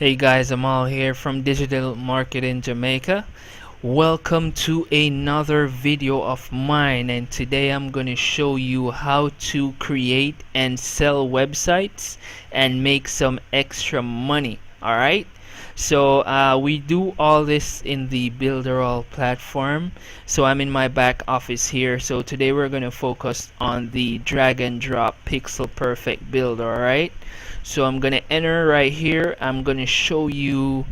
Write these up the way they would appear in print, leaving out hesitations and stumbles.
Hey guys, I'm all here from Digital Marketing Jamaica. Welcome to another video of mine, and today I'm going to show you how to create and sell websites and make some extra money. Alright, so we do all this in the BuilderAll platform. So I'm in my back office here. So today we're going to focus on the drag and drop pixel perfect builder. Alright, so I'm going to enter right here. I'm going to show you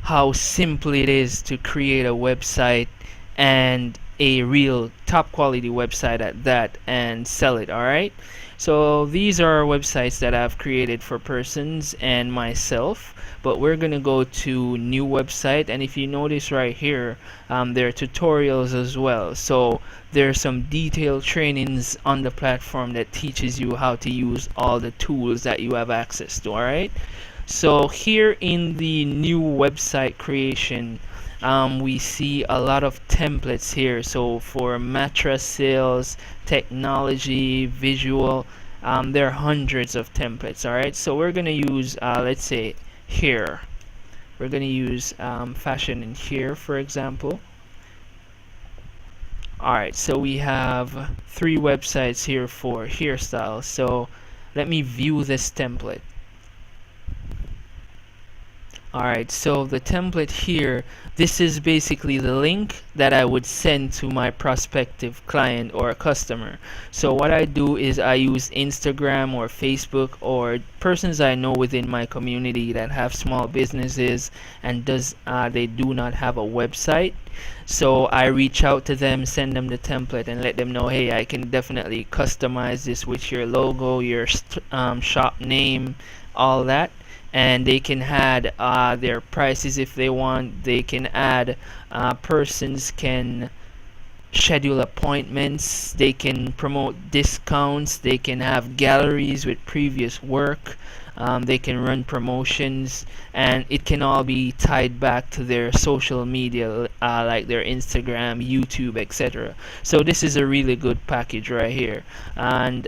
how simple it is to create a website, and a real top quality website at that, and sell it. Alright, so these are websites that I've created for persons and myself, but we're gonna go to new website, and if you notice right here, there are tutorials as well. So there's some detailed trainings on the platform that teaches you how to use all the tools that you have access to. Alright, so here in the new website creation, we see a lot of templates here. So for mattress sales, technology, visual, there are hundreds of templates. Alright, so we're gonna use let's say here we're gonna use fashion in here, for example. Alright, so we have 3 websites here for hairstyles. So let me view this template. Alright, so the template here, this is basically the link that I would send to my prospective client or customer. So what I do is I use Instagram or Facebook or persons I know within my community that have small businesses and they do not have a website. So I reach out to them, send them the template, and let them know, hey, I can definitely customize this with your logo, your shop name, all that. And they can add their prices if they want. They can add persons can schedule appointments, they can promote discounts, they can have galleries with previous work, they can run promotions, and it can all be tied back to their social media, like their Instagram, YouTube, etc. So this is a really good package right here. And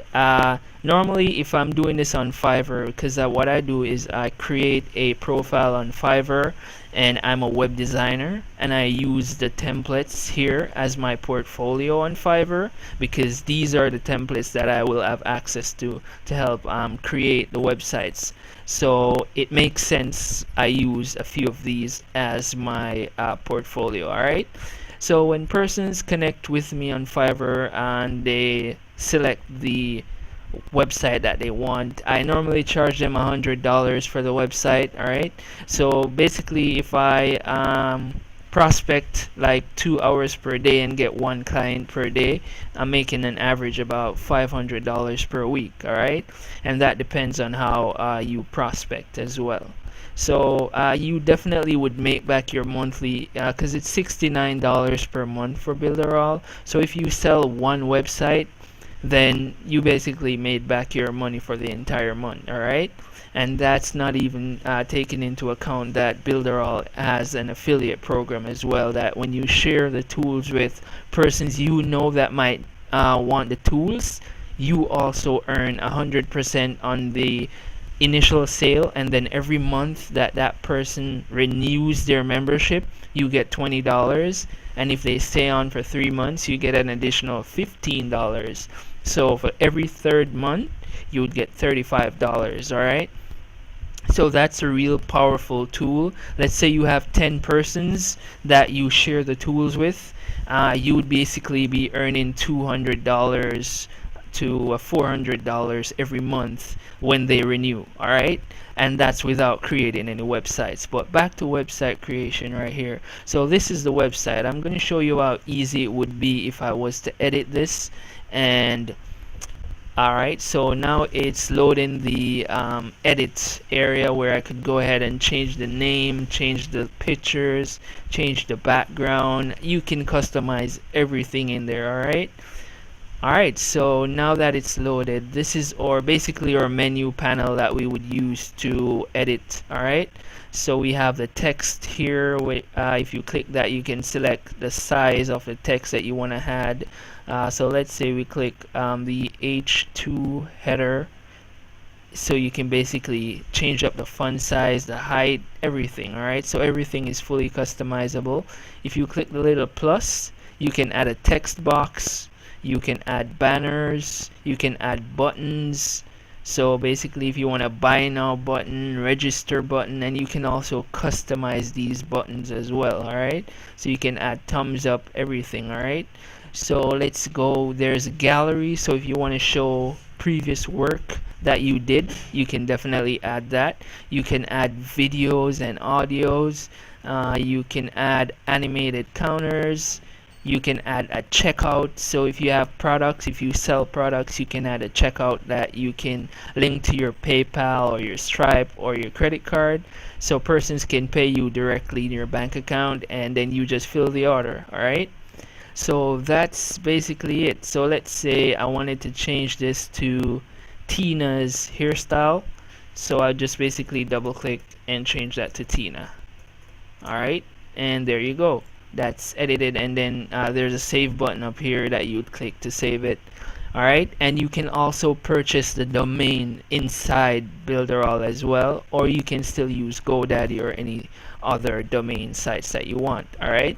normally if I'm doing this on Fiverr, because what I do is I create a profile on Fiverr, and I'm a web designer, and I use the templates here as my portfolio on Fiverr, because these are the templates that I will have access to help create the websites. So it makes sense I use a few of these as my portfolio. Alright, so when persons connect with me on Fiverr and they select the website that they want, I normally charge them $100 for the website. Alright, so basically if I prospect like 2 hours per day and get 1 client per day, I'm making an average about $500 per week. Alright, and that depends on how you prospect as well. So you definitely would make back your monthly, because it's $69 per month for BuilderAll. So if you sell 1 website, then you basically made back your money for the entire month. Alright, and that's not even taking into account that BuilderAll has an affiliate program as well, that when you share the tools with persons you know that might want the tools, you also earn 100% on the initial sale, and then every month that that person renews their membership, you get $20, and if they stay on for 3 months, you get an additional $15. So for every 3rd month, you would get $35. Alright, so that's a real powerful tool. Let's say you have 10 persons that you share the tools with, you would basically be earning $200 to $400 every month when they renew. Alright, and that's without creating any websites. But back to website creation right here. So this is the website. I'm going to show you how easy it would be if I was to edit this. And alright, so now it's loading the edit area where I could go ahead and change the name, change the pictures, change the background. You can customize everything in there. Alright, so now that it's loaded, this is basically our menu panel that we would use to edit. Alright, so we have the text here. If you click that, you can select the size of the text that you want to add. So let's say we click the H2 header, So you can basically change up the font size, the height, everything. Alright, so everything is fully customizable. If you click the little plus, you can add a text box, you can add banners, you can add buttons. So basically, if you want a buy now button, register button, and you can also customize these buttons as well. Alright, so you can add thumbs up, everything. Alright, so let's go. There's a gallery, so if you want to show previous work that you did, you can definitely add that. You can add videos and audios. You can add animated counters. You can add a checkout. So if you have products, if you sell products, you can add a checkout that you can link to your PayPal or your Stripe or your credit card, so persons can pay you directly in your bank account, and then you just fill the order. All right, so that's basically it. So let's say I wanted to change this to Tina's hairstyle, so I just basically double click and change that to Tina. Alright, and there you go, that's edited. And then there's a save button up here that you'd click to save it. Alright, and you can also purchase the domain inside BuilderAll as well, or you can still use GoDaddy or any other domain sites that you want. Alright,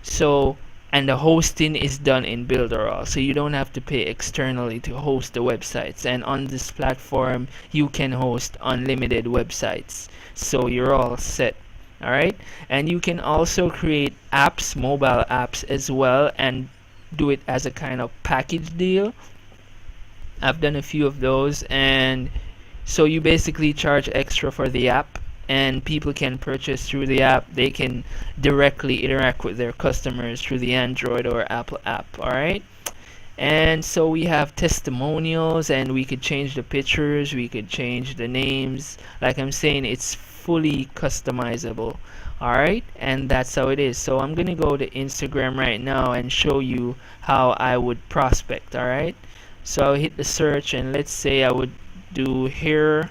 so and the hosting is done in BuilderAll, so you don't have to pay externally to host the websites. And on this platform, you can host unlimited websites, so you're all set. Alright, and you can also create apps, mobile apps as well, and do it as a kind of package deal. I've done a few of those, and so you basically charge extra for the app, and people can purchase through the app. They can directly interact with their customers through the Android or Apple app. Alright, and so we have testimonials, and we could change the pictures, we could change the names. Like I'm saying, it's fully customizable. Alright, and that's how it is. So I'm gonna go to Instagram right now and show you how I would prospect. Alright, so I'll hit the search, and let's say I would do hair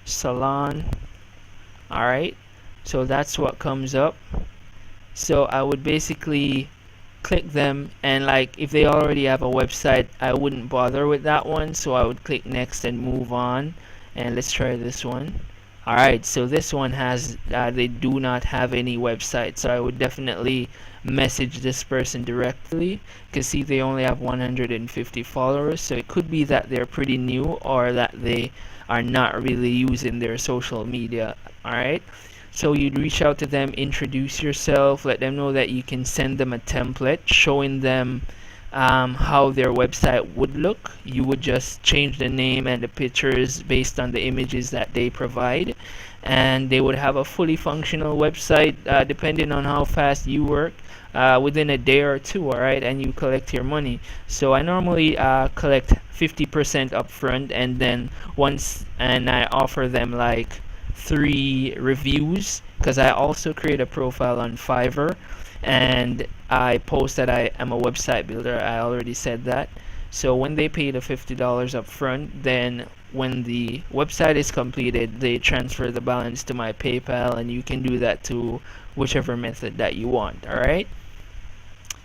salon. Alright, so that's what comes up. So I would basically click them, and like if they already have a website, I wouldn't bother with that one, so I would click next and move on. And let's try this one. Alright, so this one has they do not have any website, so I would definitely message this person directly, because see, they only have 150 followers, so it could be that they're pretty new, or that they are not really using their social media. Alright, so you'd reach out to them, introduce yourself, let them know that you can send them a template showing them how their website would look. You would just change the name and the pictures based on the images that they provide, and they would have a fully functional website, depending on how fast you work, within a day or two. Alright, and you collect your money. So I normally collect 50% upfront, and then and I offer them like 3 reviews, because I also create a profile on Fiverr, and I post that I am a website builder. I already said that. So when they pay the $50 up front, then when the website is completed, they transfer the balance to my PayPal, and you can do that to whichever method that you want. Alright,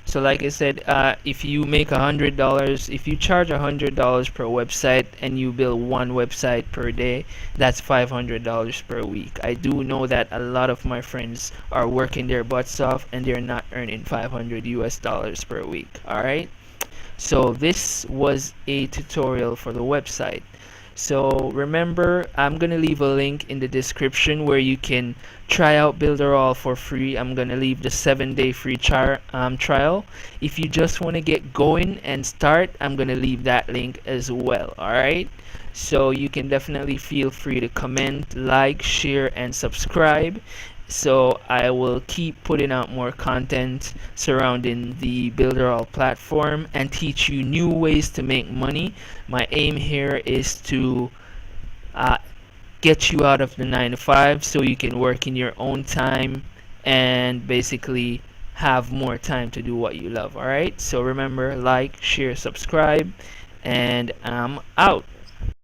so like I said, if you make $100, if you charge $100 per website and you build 1 website per day, that's $500 per week. I do know that a lot of my friends are working their butts off, and they're not earning $500 per week. Alright, so this was a tutorial for the website. So remember, I'm gonna leave a link in the description where you can try out BuilderAll for free. I'm gonna leave the 7-day free trial. If you just want to get going and start, I'm gonna leave that link as well. Alright, so you can definitely feel free to comment, like, share, and subscribe, so I will keep putting out more content surrounding the BuilderAll platform and teach you new ways to make money. My aim here is to get you out of the 9 to 5, so you can work in your own time and basically have more time to do what you love. Alright, so remember, like, share, subscribe, and I'm out.